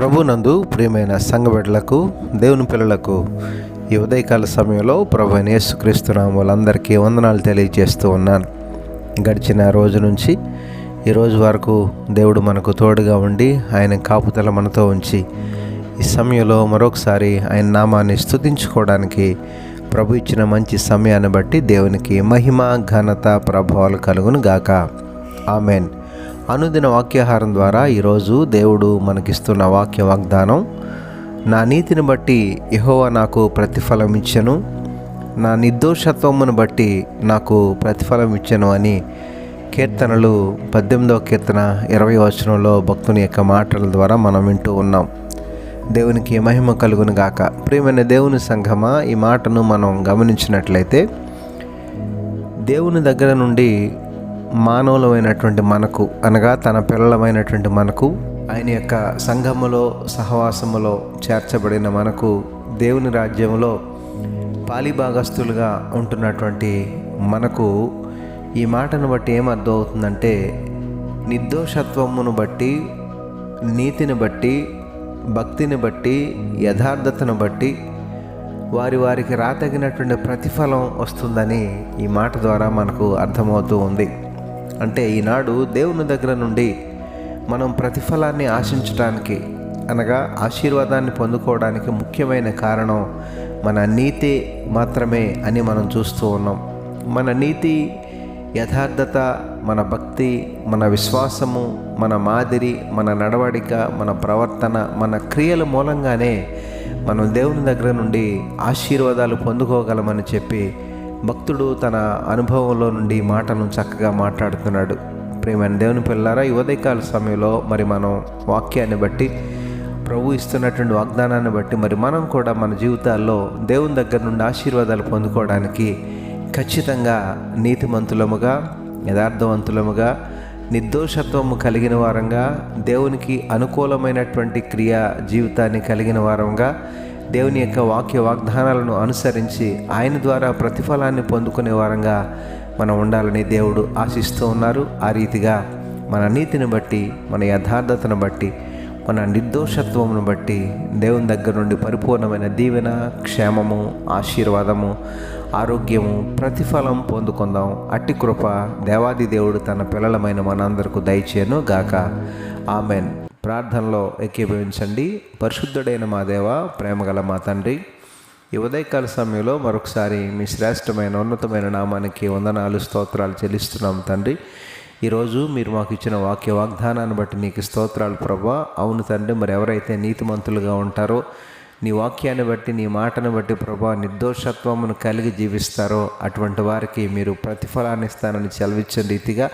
ప్రభునందు ప్రియమైన సంఘ బిడ్డలకు, దేవుని పిల్లలకు ఈ ఉదయకాల సమయంలో ప్రభు అయిన యేసుక్రీస్తు నామములందరికీ వందనాలు తెలియజేస్తూ ఉన్నాను. గడిచిన రోజు నుంచి ఈ రోజు వరకు దేవుడు మనకు తోడుగా ఉండి ఆయన కాపుదల మనతో ఉంచి ఈ సమయంలో మరొకసారి ఆయన నామాన్ని స్తుతించుకోవడానికి ప్రభు ఇచ్చిన మంచి సమయాన్ని బట్టి దేవునికి మహిమ, ఘనత, ప్రభావాలు కలుగును గాక. ఆమెన్. అనుదిన వాక్యాహారం ద్వారా ఈరోజు దేవుడు మనకిస్తున్న వాక్య వాగ్దానం, నా నీతిని బట్టి యెహోవా నాకు ప్రతిఫలం ఇచ్చెను, నా నిర్దోషత్వమును బట్టి నాకు ప్రతిఫలం ఇచ్చెను అని కీర్తనలు 18వ కీర్తన 20వ వచనంలో భక్తుని యొక్క మాటల ద్వారా మనం వింటూ ఉన్నాం. దేవునికి మహిమ కలుగును గాక. ప్రియమైన దేవుని సంఘమా, ఈ మాటను మనం గమనించినట్లయితే దేవుని దగ్గర నుండి మానవులమైనటువంటి మనకు, అనగా తన పిల్లలమైనటువంటి మనకు, ఆయన యొక్క సంఘములో సహవాసములో చేర్చబడిన మనకు, దేవుని రాజ్యంలో పాలిభాగస్తులుగా ఉంటున్నటువంటి మనకు ఈ మాటను బట్టి ఏమర్థం అవుతుందంటే, నిర్దోషత్వమును బట్టి, నీతిని బట్టి, భక్తిని బట్టి, యథార్థతను బట్టి వారికి రాతగినటువంటి ప్రతిఫలం వస్తుందని ఈ మాట ద్వారా మనకు అర్థమవుతూ ఉంది. అంటే ఈనాడు దేవుని దగ్గర నుండి మనం ప్రతిఫలాన్ని ఆశించడానికి, అనగా ఆశీర్వాదాన్ని పొందుకోవడానికి ముఖ్యమైన కారణం మన నీతి మాత్రమే అని మనం చూస్తూ ఉన్నాం. మన నీతి, యథార్థత, మన భక్తి, మన విశ్వాసము, మన మాదిరి, మన నడవడిక, మన ప్రవర్తన, మన క్రియల మూలంగానే మనం దేవుని దగ్గర నుండి ఆశీర్వాదాలు పొందుకోగలమని చెప్పి భక్తుడు తన అనుభవంలో నుండి మాటను చక్కగా మాట్లాడుతున్నాడు. ప్రియమైన దేవుని పిల్లారా, ఈ ఉదయకాల సమయంలో మరి మనం వాక్యాన్ని బట్టి, ప్రభు ఇస్తున్నటువంటి వాగ్దానాన్ని బట్టి మరి మనం కూడా మన జీవితాల్లో దేవుని దగ్గర నుండి ఆశీర్వాదాలు పొందుకోవడానికి ఖచ్చితంగా నీతిమంతులముగా, యథార్థవంతులముగా, నిర్దోషత్వము కలిగిన వారంగా, దేవునికి అనుకూలమైనటువంటి క్రియా జీవితాన్ని కలిగిన వారంగా, దేవుని యొక్క వాక్య వాగ్దానాలను అనుసరించి ఆయన ద్వారా ప్రతిఫలాన్ని పొందుకునే వారంగా మనం ఉండాలని దేవుడు ఆశిస్తూ ఉన్నారు. ఆ రీతిగా మన నీతిని బట్టి, మన యథార్థతను బట్టి, మన నిర్దోషత్వమును బట్టి దేవుని దగ్గర నుండి పరిపూర్ణమైన దీవెన, క్షేమము, ఆశీర్వాదము, ఆరోగ్యము, ప్రతిఫలం పొందుకుందాం. అట్టి కృప దేవాది దేవుడు తన పిల్లలమైన మనందరకు దయచేయను గాక. ఆమెన్. ప్రార్థనలో ఏకీభవించండి. పరిశుద్ధుడైన మా దేవ, ప్రేమగల మా తండ్రి, ఈ ఉదయకాల సమయంలో మరొకసారి మీ శ్రేష్టమైన ఉన్నతమైన నామానికి వందనాలు, స్తోత్రాలు చెల్లిస్తున్నాం తండ్రి. ఈరోజు మీరు మాకు ఇచ్చిన వాక్య వాగ్దానాన్ని బట్టి నీకు స్తోత్రాలు ప్రభా. అవును తండ్రి, మరి ఎవరైతే నీతిమంతులుగా ఉంటారో, నీ వాక్యాన్ని బట్టి, నీ మాటను బట్టి ప్రభా నిర్దోషత్వమును కలిగి జీవిస్తారో అటువంటి వారికి మీరు ప్రతిఫలాన్ని ఇస్తానని సెలవిచ్చిన రీతిగా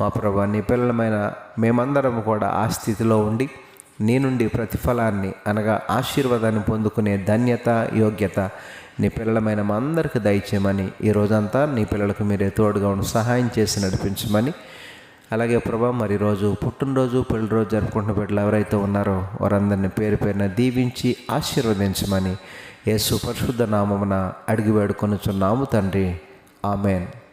మా ప్రభా, నీ పిల్లలమైన మేమందరం కూడా ఆ స్థితిలో ఉండి నీ నుండి ప్రతిఫలాన్ని, అనగా ఆశీర్వాదాన్ని పొందుకునే ధన్యత, యోగ్యత నీ పిల్లలమైన మా అందరికీ దయచేయమని, ఈ రోజంతా నీ పిల్లలకు మీరే తోడుగా ఉండి సహాయం చేసి నడిపించమని, అలాగే ప్రభా మరి రోజు పుట్టినరోజు, పెళ్లిరోజు జరుపుకుంటున్న బిడ్డలు ఎవరైతే ఉన్నారో వారందరినీ పేరు పేరున దీవించి ఆశీర్వదించమని యేసు పరిశుద్ధ నామమున అడిగి వేడుకొనుచున్నాము తండ్రి. ఆమెన్.